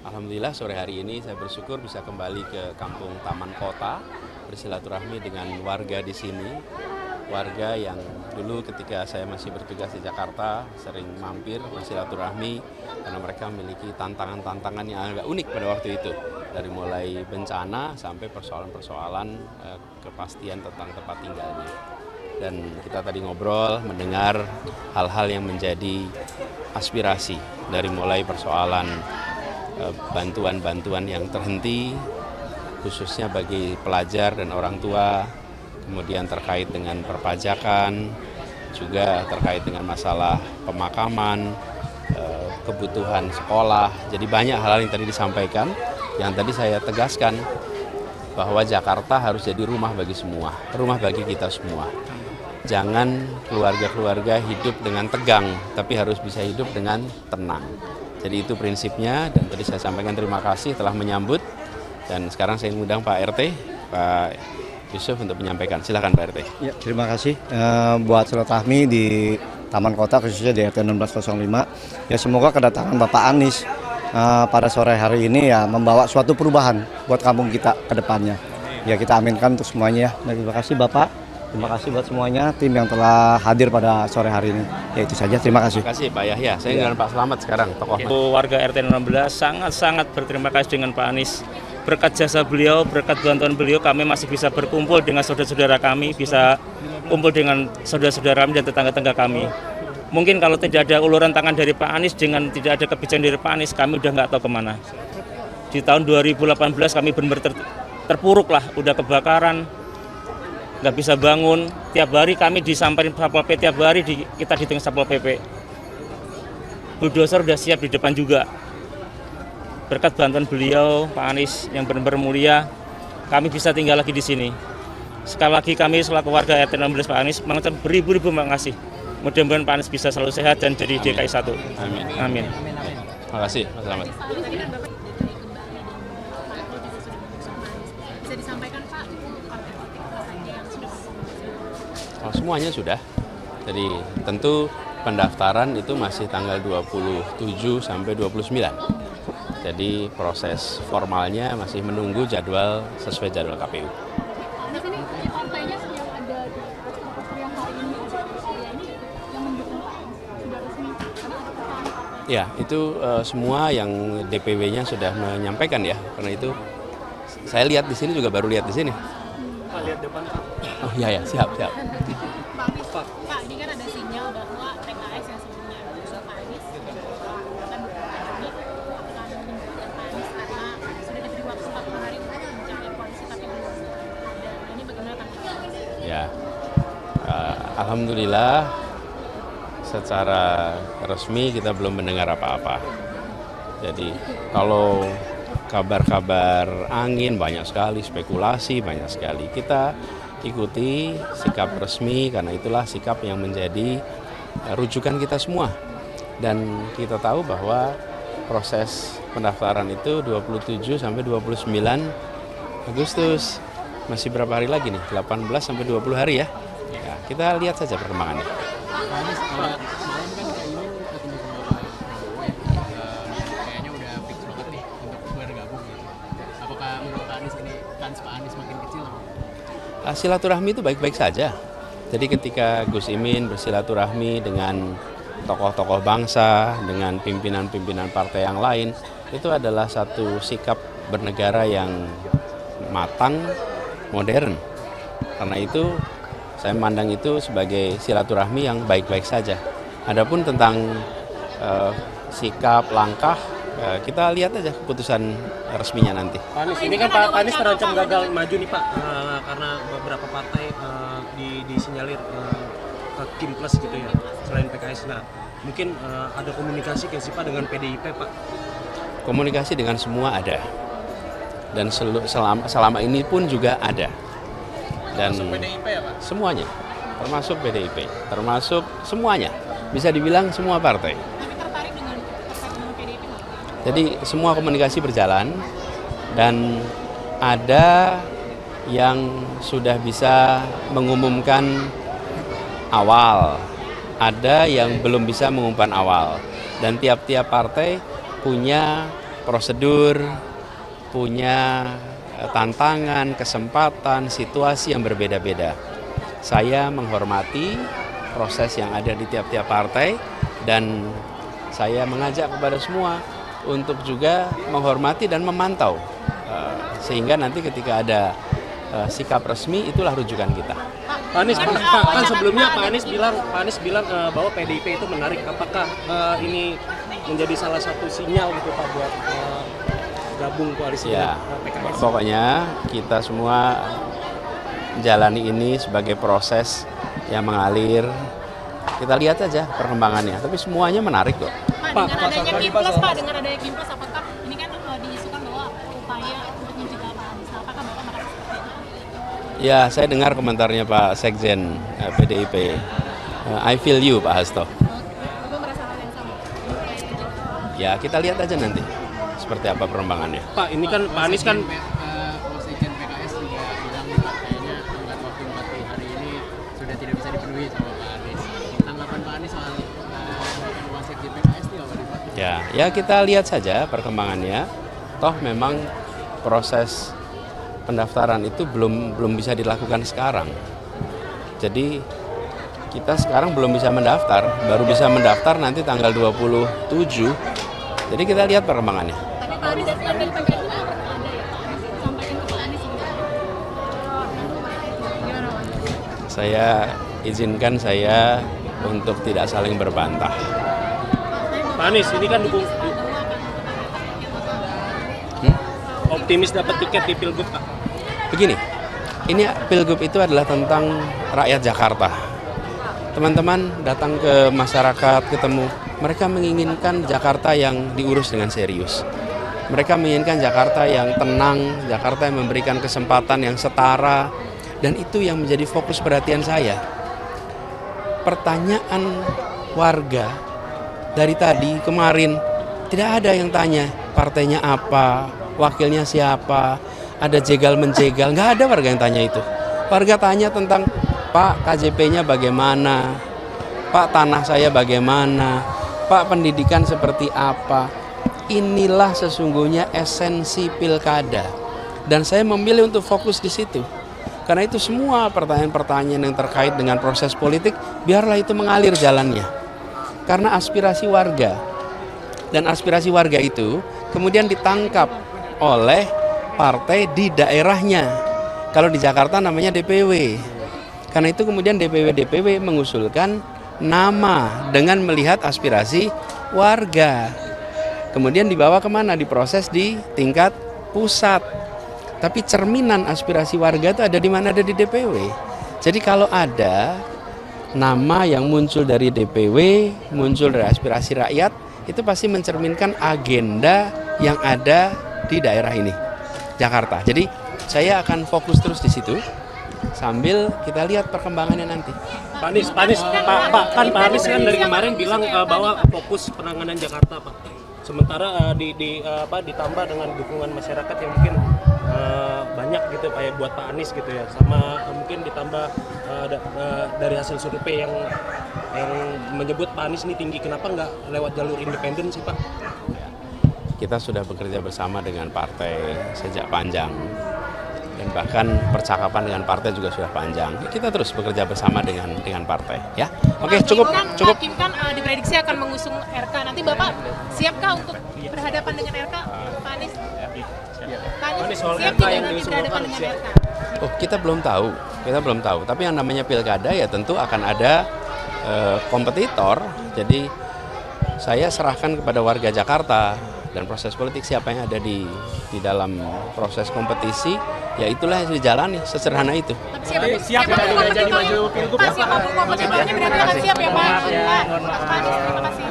Alhamdulillah sore hari ini saya bersyukur bisa kembali ke kampung Taman Kota, bersilaturahmi dengan warga di sini. Warga yang dulu ketika saya masih bertugas di Jakarta sering mampir bersilaturahmi karena mereka memiliki tantangan-tantangan yang agak unik pada waktu itu. Dari mulai bencana sampai persoalan-persoalan kepastian tentang tempat tinggalnya. Dan kita tadi ngobrol, mendengar hal-hal yang menjadi aspirasi dari mulai persoalan bantuan-bantuan yang terhenti, khususnya bagi pelajar dan orang tua, kemudian terkait dengan perpajakan, juga terkait dengan masalah pemakaman, kebutuhan sekolah. Jadi banyak hal yang tadi disampaikan, yang tadi saya tegaskan bahwa Jakarta harus jadi rumah bagi semua, rumah bagi kita semua. Jangan keluarga-keluarga hidup dengan tegang, tapi harus bisa hidup dengan tenang. Jadi itu prinsipnya, dan tadi saya sampaikan terima kasih telah menyambut. Dan sekarang saya mengundang Pak RT, Pak Yusuf untuk menyampaikan. Silakan Pak RT. Ya, terima kasih buat silaturahmi di Taman Kota, khususnya di RT 1605. Ya, semoga kedatangan Bapak Anies pada sore hari ini ya membawa suatu perubahan buat kampung kita ke depannya. Ya, kita aminkan untuk semuanya. Dan terima kasih Bapak. Terima kasih buat semuanya tim yang telah hadir pada sore hari ini. Ya, itu saja. Terima kasih. Terima kasih Pak Yahya. Saya dengan Pak Slamet sekarang, tokoh. Warga RT 16 sangat berterima kasih dengan Pak Anies. Berkat jasa beliau, berkat bantuan beliau, kami masih bisa berkumpul dengan saudara-saudara kami, bisa kumpul dengan saudara-saudara kami dan tetangga-tetangga kami. Mungkin kalau tidak ada uluran tangan dari Pak Anies, dengan tidak ada kebijakan dari Pak Anies, kami udah nggak tahu kemana. Di tahun 2018 kami benar-benar terpuruk lah, udah kebakaran, nggak bisa bangun. Tiap hari kami disamperin Satpol PP, tiap hari kita di tengah Satpol PP. Bulldozer udah siap di depan juga. Berkat bantuan beliau, Pak Anies yang benar-benar mulia, kami bisa tinggal lagi di sini. Sekali lagi kami selaku warga RT 16 Pak Anies mengucapkan beribu-ribu terima kasih. Mudah-mudahan Pak Anies bisa selalu sehat dan jadi DKI 1. Amin. Amin. Terima kasih Mas Slamet. Bisa disampaikan Pak, partai politik apa saja yang sudah Oh, semuanya sudah. Jadi tentu pendaftaran itu masih tanggal 27 sampai 29. Jadi proses formalnya masih menunggu jadwal sesuai jadwal KPU. di sini partainya yang ada di yang hari ini yang mendukung Pak sudah resmi karena ada pertanyaan Ya, itu semua yang DPW-nya sudah menyampaikan ya. Karena itu saya lihat di sini juga baru lihat di sini. Pak, lihat depan Pak. Oh iya ya, siap. Pak Anies, Pak ini kan ada sinyal bahwa PKS yang sebelumnya mengusung Pak Anies akan berkoalisi apakah mendukung Pak Anies karena sudah diberi waktu 40 hari untuk mencapai koalisi tapi belum ada. Ini bagaimana tanggapannya? Ya, alhamdulillah secara resmi kita belum mendengar apa-apa. Jadi kalau kabar-kabar angin banyak sekali, spekulasi banyak sekali. Kita ikuti sikap resmi karena itulah sikap yang menjadi rujukan kita semua. Dan kita tahu bahwa proses pendaftaran itu 27 sampai 29 Agustus. Masih berapa hari lagi nih? 18 sampai 20 hari ya. Ya, kita lihat saja perkembangannya. Pak Anies, semalam kan Caimin ketemu sama Pak Prabowo ya, kayaknya udah fix banget nih untuk bergabung gitu. Apakah menurut Pak Anies ini kans Pak Anies makin kecil? Silaturahmi itu baik-baik saja. Jadi ketika Gus Imin bersilaturahmi dengan tokoh-tokoh bangsa, dengan pimpinan-pimpinan partai yang lain, itu adalah satu sikap bernegara yang matang, modern. Karena itu saya memandang itu sebagai silaturahmi yang baik-baik saja. Adapun tentang sikap, langkah, kita lihat aja keputusan resminya nanti. Pak Anies, ini kan Pak Anies terancam gagal maju nih Pak, karena beberapa partai disinyalir ke Kim Plus gitu ya, selain PKS. Nah, mungkin ada komunikasi kayak sih Pak dengan PDIP Pak? Komunikasi dengan semua ada. Dan selama ini pun juga ada. Dan Masuk PDIP ya Pak? semuanya, termasuk PDIP, termasuk semuanya. Bisa dibilang semua partai. Tapi tertarik dengan PDIP nggak? Jadi semua komunikasi berjalan dan ada yang sudah bisa mengumumkan awal, ada yang belum bisa mengumumkan awal. Dan tiap-tiap partai punya prosedur, punya tantangan, kesempatan, situasi yang berbeda-beda. Saya menghormati proses yang ada di tiap-tiap partai dan saya mengajak kepada semua untuk juga menghormati dan memantau sehingga nanti ketika ada sikap resmi itulah rujukan kita. Pak Anies, kan sebelumnya Pak Anies bilang bahwa PDIP itu menarik. Apakah ini menjadi salah satu sinyal gitu Pak buat gabung koalisi Ya, dengan PKS? pokoknya kita semua menjalani ini sebagai proses yang mengalir. Kita lihat aja perkembangannya, tapi semuanya menarik kok. Pak, dengan adanya Kimplas, Pak, dengan adanya Kimplas, apakah ini kan diisukan bahwa upaya untuk mencegah Pak Anies? Nah, apakah Bapak merasa seperti itu? Ya, saya dengar komentarnya Pak Sekjen PDIP. I feel you, Pak Hasto. Bapak merasa hal yang sama? Ya, kita lihat aja nanti seperti apa perkembangannya. Pak, ini kan Pak Anies kan Wasekjen PKS juga bilang nih Pak, kayaknya tenggat waktu 40 hari ini sudah tidak bisa dipenuhi sama Pak Anies. Tanggapan Pak Anies soal Wasekjen PKS ini apa nih Pak? Ya kita lihat saja perkembangannya. Toh memang proses pendaftaran itu belum bisa dilakukan sekarang. Jadi kita sekarang belum bisa mendaftar, baru bisa mendaftar nanti tanggal 27. Jadi kita lihat perkembangannya. Tapi Pak Anies dari PKS juga ada ya Pak Anies sampaikan ke Pak Anies ini. Gimana Pak? Saya izinkan saya untuk tidak saling berbantah. Pak Anies ini kan dukung optimis dapat tiket di Pilgub Pak. Begini, ini Pilgub itu adalah tentang rakyat Jakarta. Teman-teman datang ke masyarakat, ketemu, mereka menginginkan Jakarta yang diurus dengan serius. Mereka menginginkan Jakarta yang tenang, Jakarta yang memberikan kesempatan yang setara, dan itu yang menjadi fokus perhatian saya. Pertanyaan warga dari tadi, kemarin, tidak ada yang tanya partainya apa, wakilnya siapa, ada jegal-menjegal, nggak ada warga yang tanya itu. Warga tanya tentang, Pak KJP-nya bagaimana, Pak tanah saya bagaimana, Pak pendidikan seperti apa. Inilah sesungguhnya esensi pilkada. Dan saya memilih untuk fokus di situ. Karena itu semua pertanyaan-pertanyaan yang terkait dengan proses politik, biarlah itu mengalir jalannya. Karena aspirasi warga, dan aspirasi warga itu kemudian ditangkap oleh partai di daerahnya. Kalau di Jakarta namanya DPW. Karena itu kemudian DPW mengusulkan nama dengan melihat aspirasi warga. Kemudian dibawa kemana? Diproses di tingkat pusat. Tapi cerminan aspirasi warga itu ada di mana? Ada di DPW. Jadi kalau ada nama yang muncul dari DPW, muncul dari aspirasi rakyat, itu pasti mencerminkan agenda yang ada di daerah ini, Jakarta. Jadi saya akan fokus terus di situ sambil kita lihat perkembangannya nanti. Pak Anies kan dari kemarin bilang bahwa fokus penanganan Jakarta Pak. Sementara ditambah dengan dukungan masyarakat yang mungkin banyak gitu Pak buat Pak Anies gitu ya, sama mungkin ditambah dari hasil survei yang menyebut Pak Anies ini tinggi. Kenapa nggak lewat jalur independen sih Pak? Kita sudah bekerja bersama dengan partai sejak panjang dan bahkan percakapan dengan partai juga sudah panjang. Kita terus bekerja bersama dengan partai, ya. Oke, cukup. Hakim kan diprediksi akan mengusung RK. Nanti Bapak siapkah untuk berhadapan dengan RK, Pak Anies? Pak Anies soal siap RK tidak yang nanti diusulkan, berhadapan dengan siap. RK? Oh, kita belum tahu. Tapi yang namanya pilkada ya tentu akan ada kompetitor. Jadi saya serahkan kepada warga Jakarta dan proses politik siapa yang ada di dalam proses kompetisi, ya itulah yang dijalani, sesederhana itu. Tapi siapapun kompetitornya berarti akan siap ya Pak? Pak Anies, terima kasih.